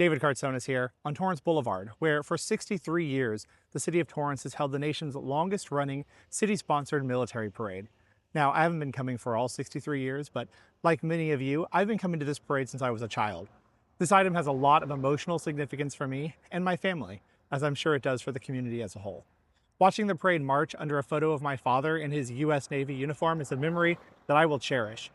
David Cartsonis here on Torrance Boulevard, where for 63 years, the city of Torrance has held the nation's longest running city-sponsored military parade. Now, I haven't been coming for all 63 years, but like many of you, I've been coming to this parade since I was a child. This item has a lot of emotional significance for me and my family, as I'm sure it does for the community as a whole. Watching the parade march under a photo of my father in his U.S. Navy uniform is a memory that I will cherish.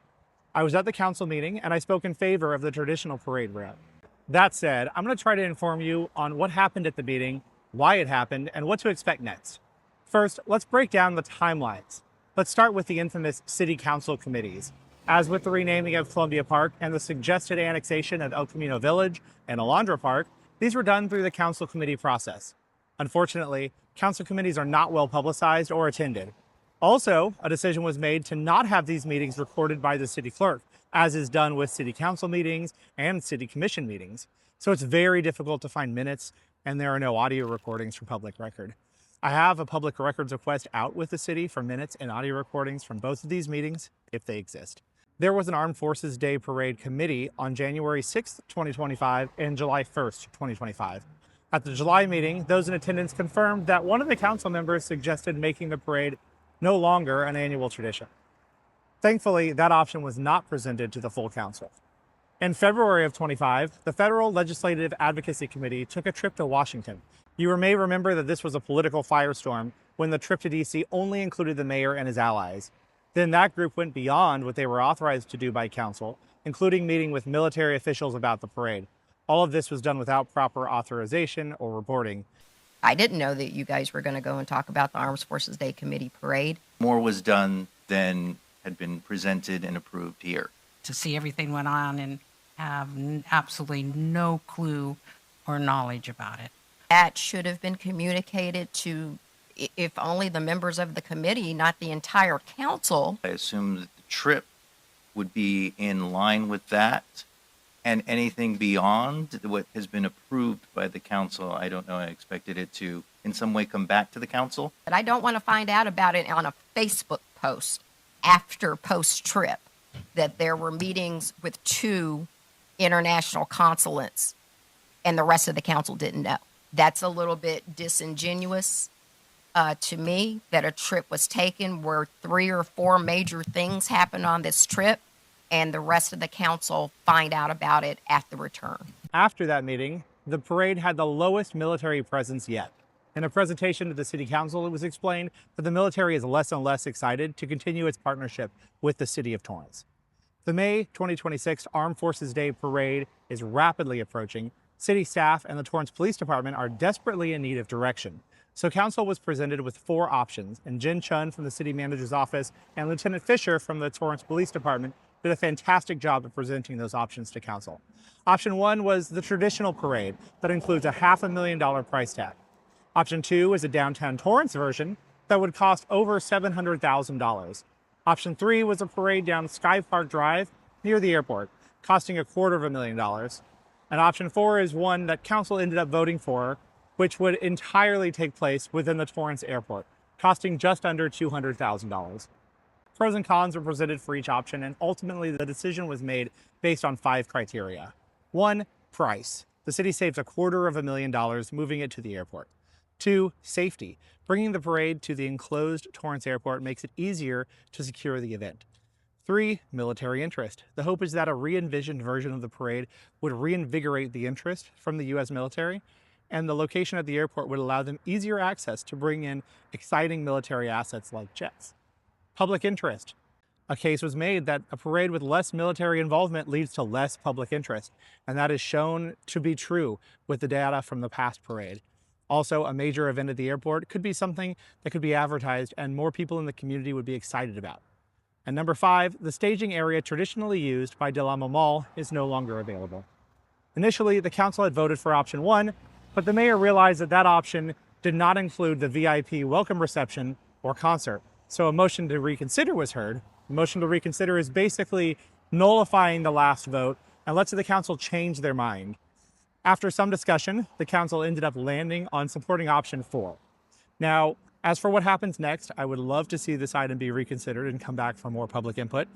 I was at the council meeting and I spoke in favor of the traditional parade route. That said, I'm going to try to inform you on what happened at the meeting, why it happened, and what to expect next. First, let's break down the timelines. Let's start with the infamous city council committees. As with the renaming of Columbia Park and the suggested annexation of El Camino Village and Alondra Park, these were done through the council committee process. Unfortunately, council committees are not well publicized or attended. Also, a decision was made to not have these meetings recorded by the city clerk, as is done with city council meetings and city commission meetings. So it's very difficult to find minutes, and there are no audio recordings for public record. I have a public records request out with the city for minutes and audio recordings from both of these meetings, if they exist. There was an Armed Forces Day Parade Committee on January 6th, 2025 and July 1st, 2025. At the July meeting, those in attendance confirmed that one of the council members suggested making the parade no longer an annual tradition. Thankfully, that option was not presented to the full council. In February of 25, the Federal Legislative Advocacy Committee took a trip to Washington. You may remember that this was a political firestorm when the trip to DC only included the mayor and his allies. Then that group went beyond what they were authorized to do by council, including meeting with military officials about the parade. All of this was done without proper authorization or reporting. I didn't know that you guys were going to go and talk about the Armed Forces Day Committee parade. More was done than had been presented and approved here. To see everything went on and have absolutely no clue or knowledge about it. That should have been communicated to, if only the members of the committee, not the entire council. I assume that the trip would be in line with that, and anything beyond what has been approved by the council, I don't know, I expected it to in some way come back to the council. But I don't want to find out about it on a Facebook post after post-trip, that there were meetings with 2 international consulates and the rest of the council didn't know. That's a little bit disingenuous to me, that a trip was taken where 3 or 4 major things happened on this trip and the rest of the council find out about it at the return. After that meeting, the parade had the lowest military presence yet. In a presentation to the city council, it was explained that the military is less and less excited to continue its partnership with the city of Torrance. The May 2026 Armed Forces Day Parade is rapidly approaching. City staff and the Torrance Police Department are desperately in need of direction. So council was presented with 4 options, and Jen Chun from the city manager's office and Lieutenant Fisher from the Torrance Police Department did a fantastic job of presenting those options to council. Option 1 was the traditional parade that includes a $500,000 price tag. Option 2 is a downtown Torrance version that would cost over $700,000. Option 3 was a parade down Sky Park Drive near the airport, costing $250,000. And option 4 is one that council ended up voting for, which would entirely take place within the Torrance airport, costing just under $200,000. Pros and cons were presented for each option, and ultimately the decision was made based on 5 criteria. 1, price. The city saves $250,000 moving it to the airport. 2, safety. Bringing the parade to the enclosed Torrance airport makes it easier to secure the event. 3, military interest. The hope is that a re-envisioned version of the parade would reinvigorate the interest from the U.S. military, and the location at the airport would allow them easier access to bring in exciting military assets like jets. Public interest. A case was made that a parade with less military involvement leads to less public interest, and that is shown to be true with the data from the past parade. Also, a major event at the airport could be something that could be advertised and more people in the community would be excited about. And number 5, the staging area traditionally used by Del Amo Mall is no longer available. Initially, the council had voted for option 1, but the mayor realized that that option did not include the VIP welcome reception or concert. So a motion to reconsider was heard. The motion to reconsider is basically nullifying the last vote and lets the council change their mind. After some discussion, the council ended up landing on supporting option 4. Now, as for what happens next, I would love to see this item be reconsidered and come back for more public input.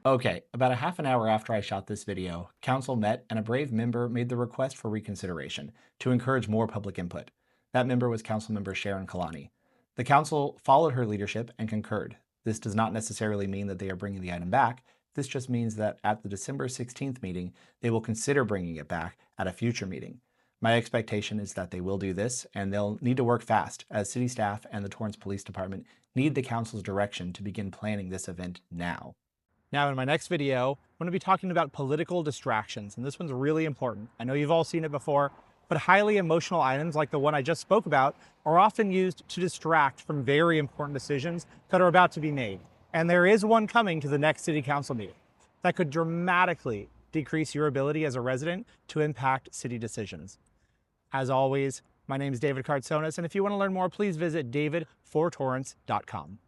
Okay, about a half an hour after I shot this video, council met and a brave member made the request for reconsideration to encourage more public input. That member was Councilmember Sharon Kalani. The council followed her leadership and concurred. This does not necessarily mean that they are bringing the item back. This just means that at the December 16th meeting, they will consider bringing it back at a future meeting. My expectation is that they will do this, and they'll need to work fast, as city staff and the Torrance Police Department need the council's direction to begin planning this event now. Now, in my next video, I'm going to be talking about political distractions, and this one's really important. I know you've all seen it before, but highly emotional items like the one I just spoke about are often used to distract from very important decisions that are about to be made. And there is one coming to the next city council meeting that could dramatically decrease your ability as a resident to impact city decisions. As always, my name is David Cartsonas, and if you want to learn more, please visit davidfortorrance.com.